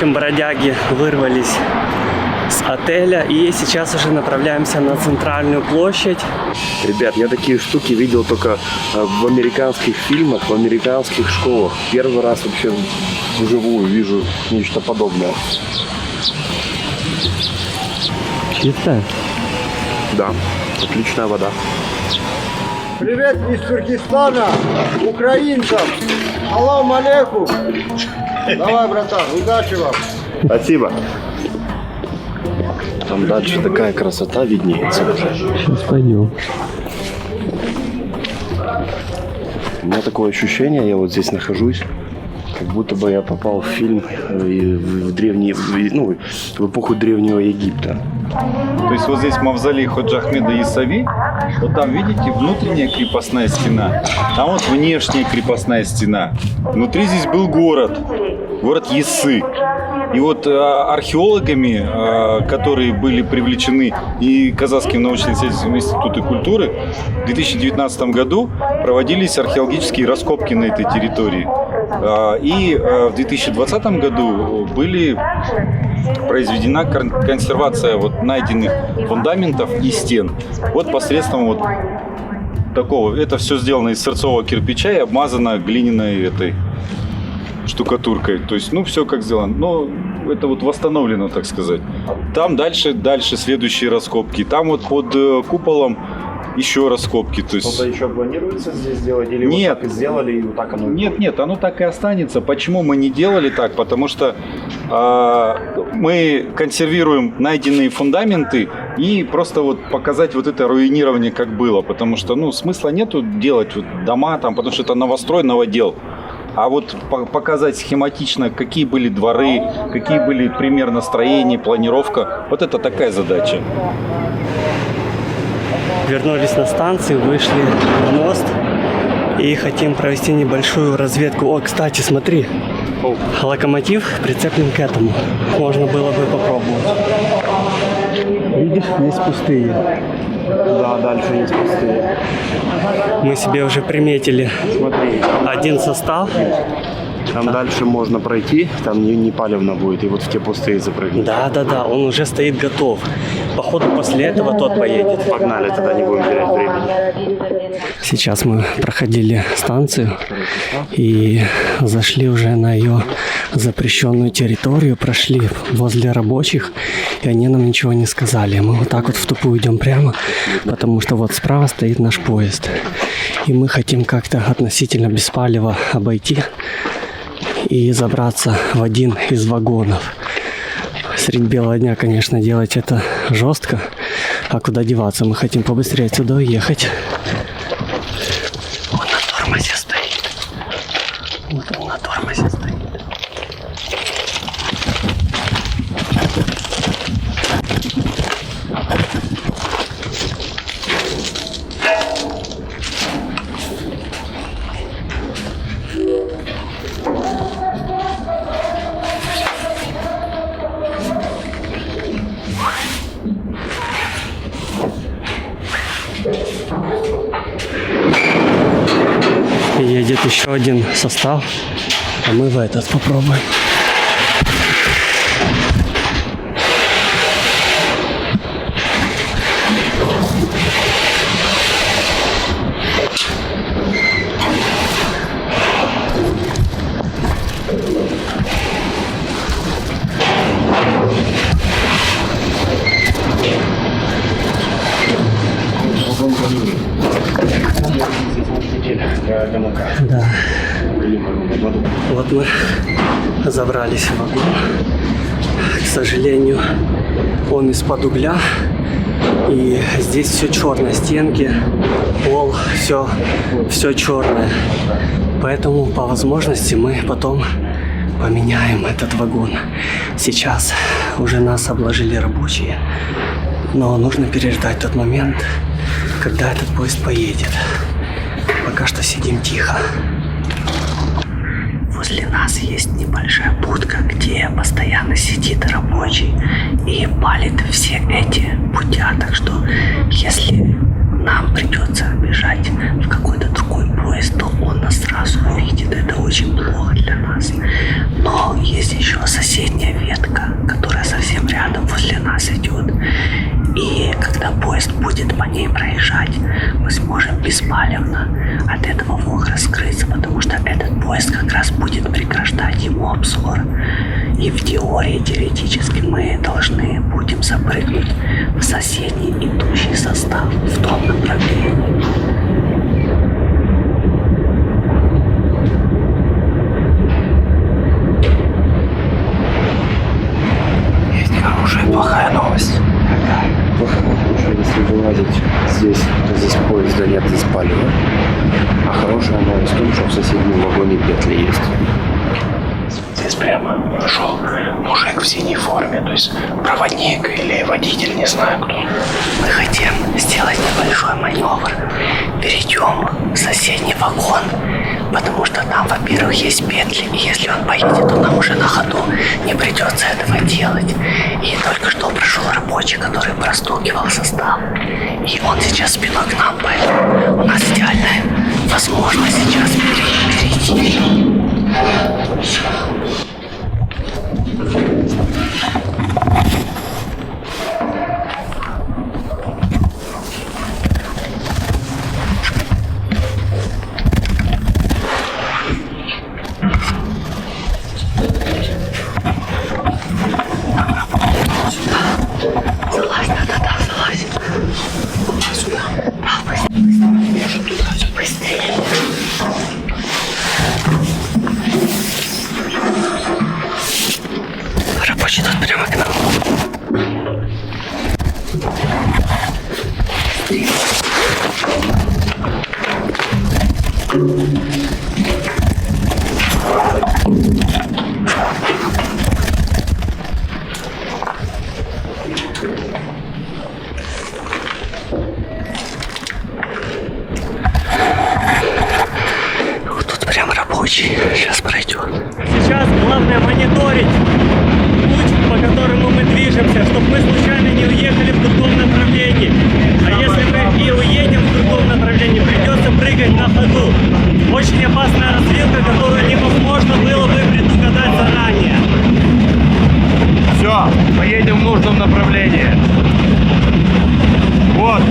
общем, бродяги вырвались с отеля и сейчас уже направляемся на центральную площадь. Ребят, я такие штуки видел только в американских фильмах, в американских школах. Первый раз вообще вживую вижу нечто подобное. Чистая? Да, отличная вода. Привет из Туркестана, украинцам. Салам алейкум. Давай, братан, удачи вам. Спасибо. Там дальше такая красота виднеется. Сейчас пойдем. У меня такое ощущение, я вот здесь нахожусь, как будто бы я попал в фильм в древний, ну, в эпоху Древнего Египта. То есть вот здесь мавзолей Ходжа Ахмеда Исави, вот там, видите, внутренняя крепостная стена, а вот внешняя крепостная стена. Внутри здесь был город Исы. И вот археологами, которые были привлечены и Казахским научно-исследовательским институтом культуры, в 2019 году проводились археологические раскопки на этой территории. И в 2020 году были произведена консервация вот найденных фундаментов и стен. Вот посредством вот такого. Это все сделано из сырцового кирпича и обмазано глиняной этой штукатуркой. То есть, ну, все как сделано. Но это вот восстановлено, так сказать. Там дальше следующие раскопки. Там вот под куполом еще раскопки. То есть... Что-то еще планируется здесь сделать? Или нет, вот так и сделали, и вот так оно... Нет, оно так и останется. Почему мы не делали так? Потому что мы консервируем найденные фундаменты и просто вот показать вот это руинирование, как было. Потому что, ну, смысла нету делать вот дома там, потому что это новострой, новодел. А вот показать схематично, какие были дворы, какие были примерно строения, планировка, вот это такая задача. Вернулись на станцию, вышли на мост и хотим провести небольшую разведку. О, кстати, смотри, локомотив прицеплен к этому. Можно было бы попробовать. Видишь, есть пустые. Да, дальше есть пустые. Мы себе уже приметили. Смотри. Один состав. Там дальше можно пройти, там не палевно будет, и вот в те пустые запрыгнуть. Да, он уже стоит готов. Походу после этого тот поедет. Погнали, тогда не будем терять времени. Сейчас мы проходили станцию и зашли уже на ее запрещенную территорию, прошли возле рабочих, и они нам ничего не сказали. Мы вот так вот в тупую идем прямо, потому что вот справа стоит наш поезд. И мы хотим как-то относительно без палева обойти и забраться в один из вагонов. Средь белого дня, конечно, делать это жестко. А куда деваться? Мы хотим побыстрее отсюда уехать. Он на тормозе стоит. Вот он на тормозе стоит. Едет еще один состав, а мы в этот попробуем. Да. Вот мы забрались в вагон. К сожалению, он из-под угля. И здесь все черное, стенки, пол, все черное. Поэтому по возможности мы потом поменяем этот вагон. Сейчас уже нас обложили рабочие. Но нужно переждать тот момент, когда этот поезд поедет. Пока что сидим тихо. Возле нас есть небольшая будка, где постоянно сидит рабочий и палит все эти путя. Так что, если нам придется бежать в какой-то другой поезд, то он нас сразу увидит. Это очень плохо для нас. Но есть еще соседняя ветка, которая совсем рядом возле нас идет. И когда поезд будет по ней проезжать, мы сможем беспалевно от этого вугра скрыться, потому что этот поезд как раз будет преграждать ему обзор. И в теории, теоретически, мы должны будем запрыгнуть в соседний идущий состав в том направлении. Есть хорошая и плохая новость. Потому что если вылазить здесь, то здесь поезда нет, здесь палево. А хорошая новость в том, что в соседнем вагоне петли есть. Здесь прямо шел мужик в синей форме, то есть проводник или водитель, не знаю кто. Мы хотим сделать небольшой маневр. Перейдем в соседний вагон, потому что там, во-первых, есть петли, и если он поедет, то нам уже на ходу не придется этого делать. И только что прошел рабочий, который простукивал состав. И он сейчас спиной к нам, поэтому у нас идеальная возможность сейчас перейти. Рабочий тут прямо к нам. Тут прям рабочий. Сейчас пройдет. Сейчас главное мониторить путь, по которому мы движемся, чтобы мы случайно не уехали в другом направлении. А если мы и уедем в другом направлении, придется прыгать на ходу. Очень опасная развилка, которую невозможно было бы предугадать заранее. Все, мы едем в нужном направлении. Вот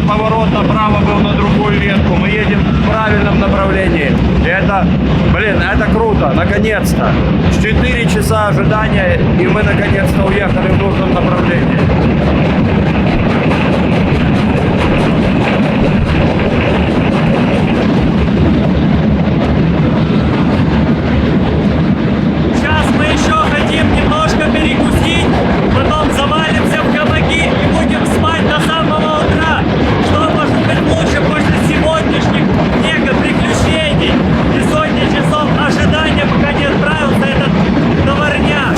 поворот направо был на другую ветку. Мы едем в правильном направлении. И это круто, наконец-то. 4 часа ожидания, и мы наконец-то уехали в нужном направлении. Сейчас мы еще хотим немножко перекусить, потом завалимся в гамаки и будем спать до самого утра. Что может быть лучше после сегодняшних мега приключений и сотни часов ожидания, пока не отправился этот товарняк.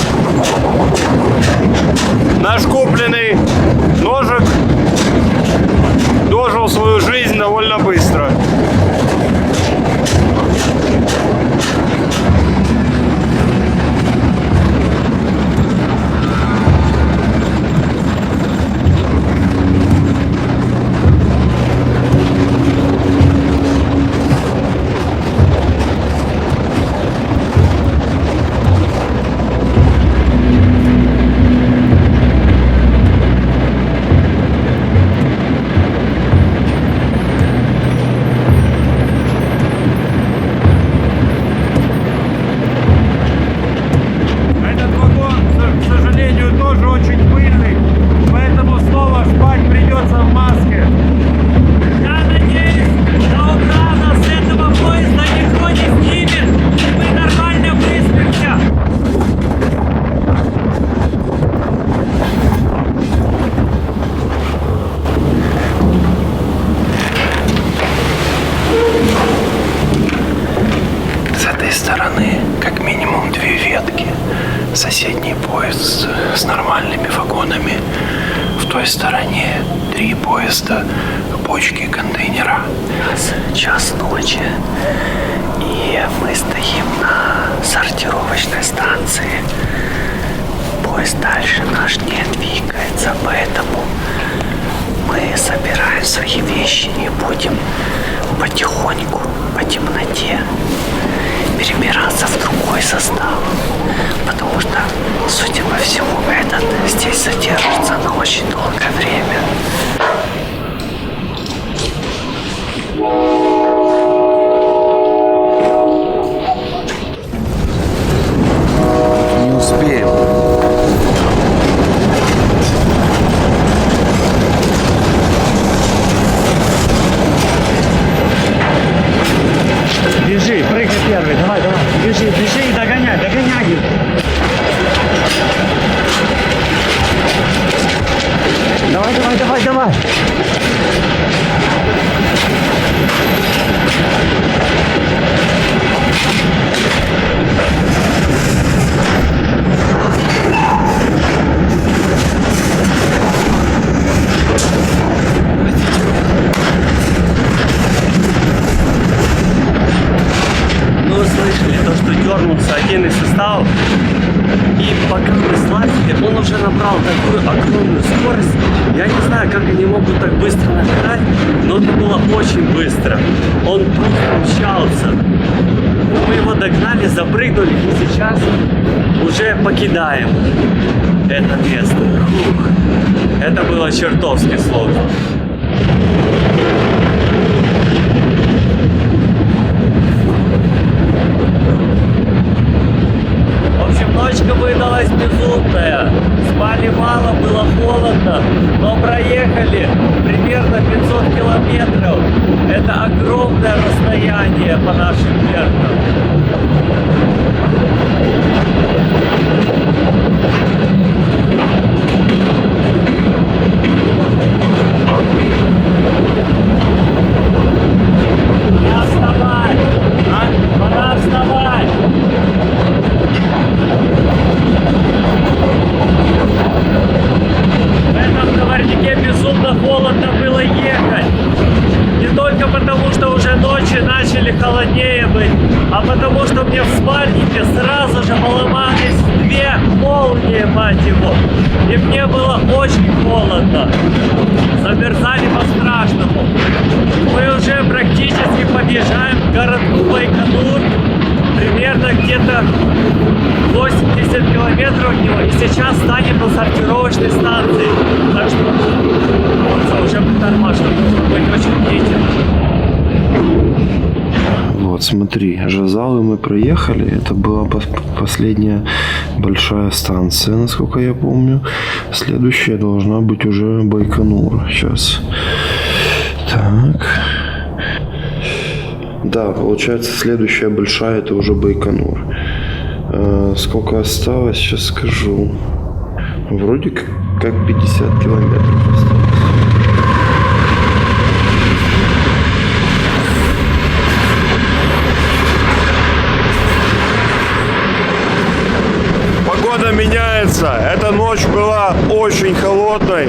Наш купленный ножик дожил свою жизнь довольно быстро. Соседний поезд с нормальными вагонами. В той стороне 3 поезда, бочки, контейнера. Час ночи. И мы стоим на сортировочной станции. Поезд дальше наш не двигается, поэтому мы собираем свои вещи и будем потихоньку, по темноте перебираться в другой состав. Потому что, судя по всему, этот здесь задержится на очень долгое время. Не успеем. Бежи, прыгай первый, давай, бежи и догоняй их. Давай. Ну, слышали, то, что дернулся один из составов, и пока мы слазили, он уже набрал такую огромную скорость. Я не знаю, как они могут так быстро набирать, но это было очень быстро. Он просто мчался. Мы его догнали, запрыгнули, и сейчас уже покидаем это место. Фух. Это было чертовски сложно. В общем, ночка выдалась безумная. Спали мало, было холодно, но проехали примерно 500 километров. Это огромное расстояние по нашим меркам. Не вставай! Пора вставать! В этом товарнике безумно холодно было ехать. Не только потому, что уже ночи начали холоднее быть, а потому, что мне в спальнике сразу же поломались две молнии, мать его. И мне было очень холодно. Замерзали по-страшному. Мы уже практически подъезжаем к городку Байконур. Примерно где-то 80 километров от него. И сейчас станем на сортировочной станции. Так что уже притормаживаем, нужно быть очень бдительным. Вот, смотри, Жазалы мы проехали. Это была последняя большая станция, насколько я помню. Следующая должна быть уже Байконур. Сейчас. Так. Да, получается, следующая большая это уже Байконур. Сколько осталось, сейчас скажу. Вроде как 50 километров осталось. Погода меняется. Эта ночь была очень холодной.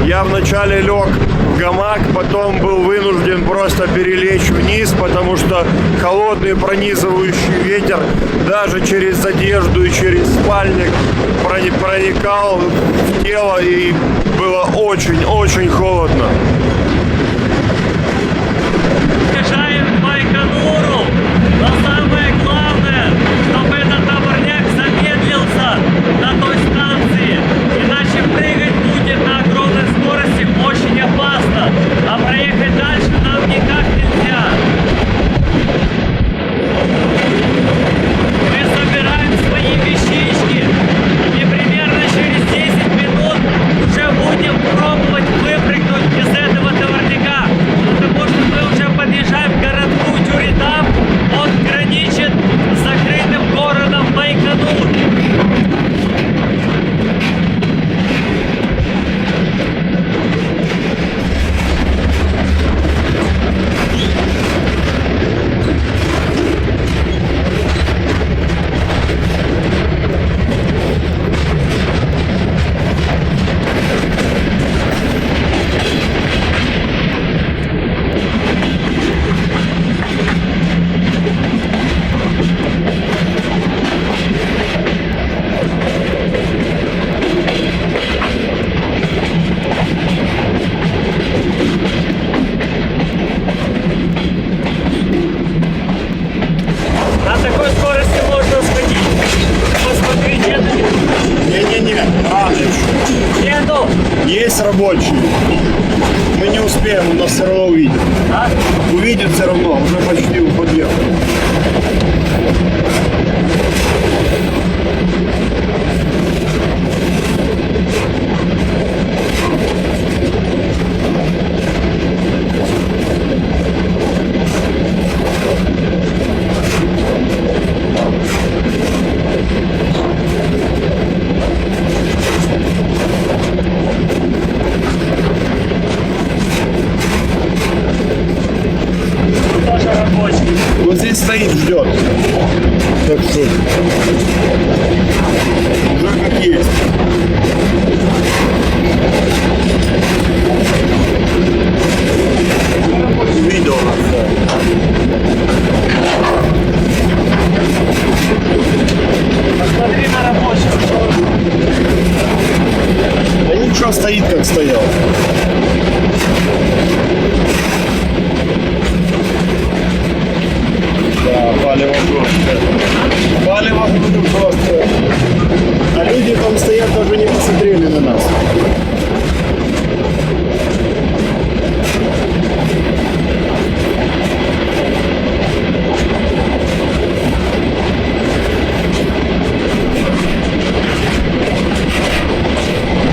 Я вначале лег в гамак, потом был вынужден просто перелечь вниз, потому что холодный пронизывающий ветер даже через одежду и через спальник проникал в тело, и было очень-очень холодно. Приезжаем к Байконуру, но самое главное, чтобы этот товарняк замедлился на той станции, иначе прыгать будет на огромной скорости очень опасно, а проехать дальше нам никак нельзя. Мы собираем свои вещички и примерно через 10 минут уже будем пробовать выпрыгнуть из этого товарняка, потому что мы уже подъезжаем к городку Тюритам, он граничит с закрытым городом Байконур. Есть рабочие. Мы не успеем, он нас все равно увидит. Увидит все равно, уже почти подъехали. Вот здесь стоит, ждет. Так что уже как есть. Видео нас, да. Посмотри на рабочих. Да ничего, стоит как стоял. Да, палево просто. Палево просто. А люди там стоят, даже не посмотрели на нас.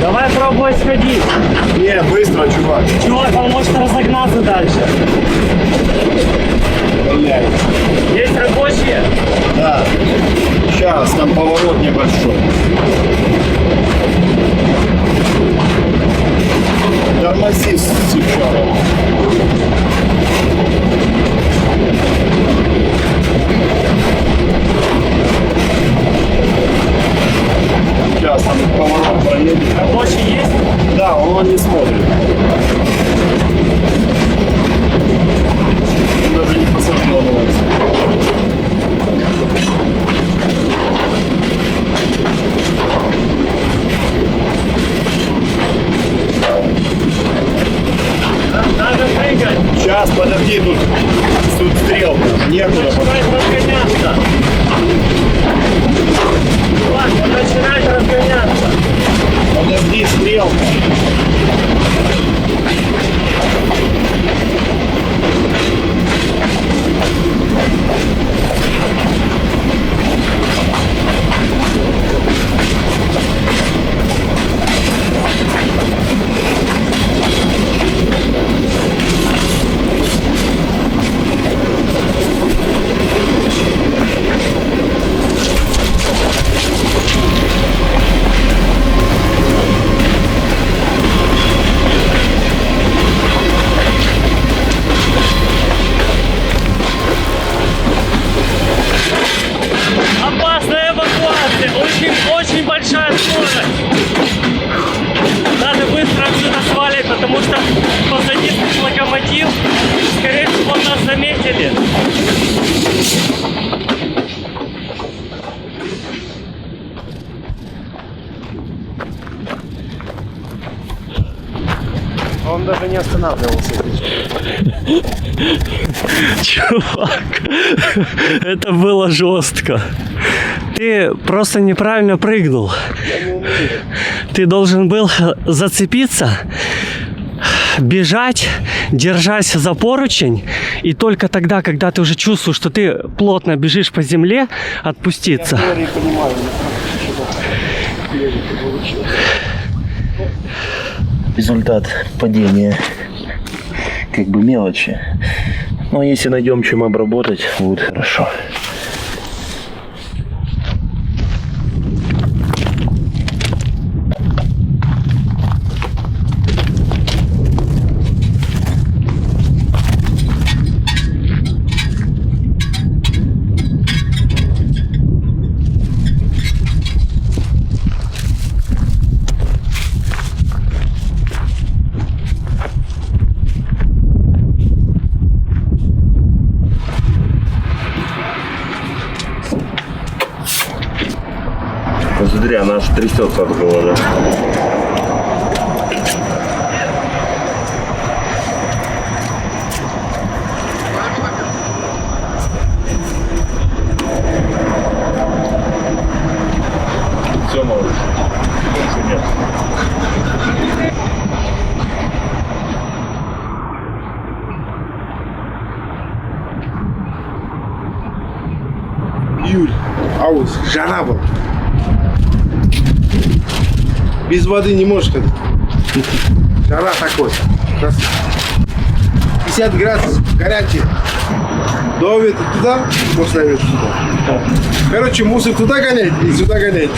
Давай пробуй сходить. Не, быстро, чувак. Чувак, он может разогнаться дальше. Блядь. Есть рабочие? Да. Сейчас, там поворот небольшой. Тормози сейчас. Сейчас там поворот проедет. Рабочий есть? Да, он не смотрит. Он даже не посмотрел на нас. Надо прыгать. Сейчас, подожди, тут стрелка. Некуда. Начинает разгоняться. Чувак, он начинает разгоняться. Подожди, стрелка. Опасная эвакуация. Очень большая скорость. Надо быстро отсюда свалить, потому что позади локомотив. Скорее всего, нас заметили. Он даже не останавливался. Чувак, это было жестко. Ты просто неправильно прыгнул. Ты должен был зацепиться, бежать, держась за поручень, и только тогда, когда ты уже чувствуешь, что ты плотно бежишь по земле, отпуститься. Результат падения как бы мелочи. Но если найдем чем обработать, будет хорошо. Смотри, она аж трясется от голода. Все, малыш. Больше нет. хаос, жара была. Без воды не можешь ходить. Жара такой. 50 градусов, горячий. Давит туда, поставить сюда. Короче, мусор туда гонять и сюда гонять.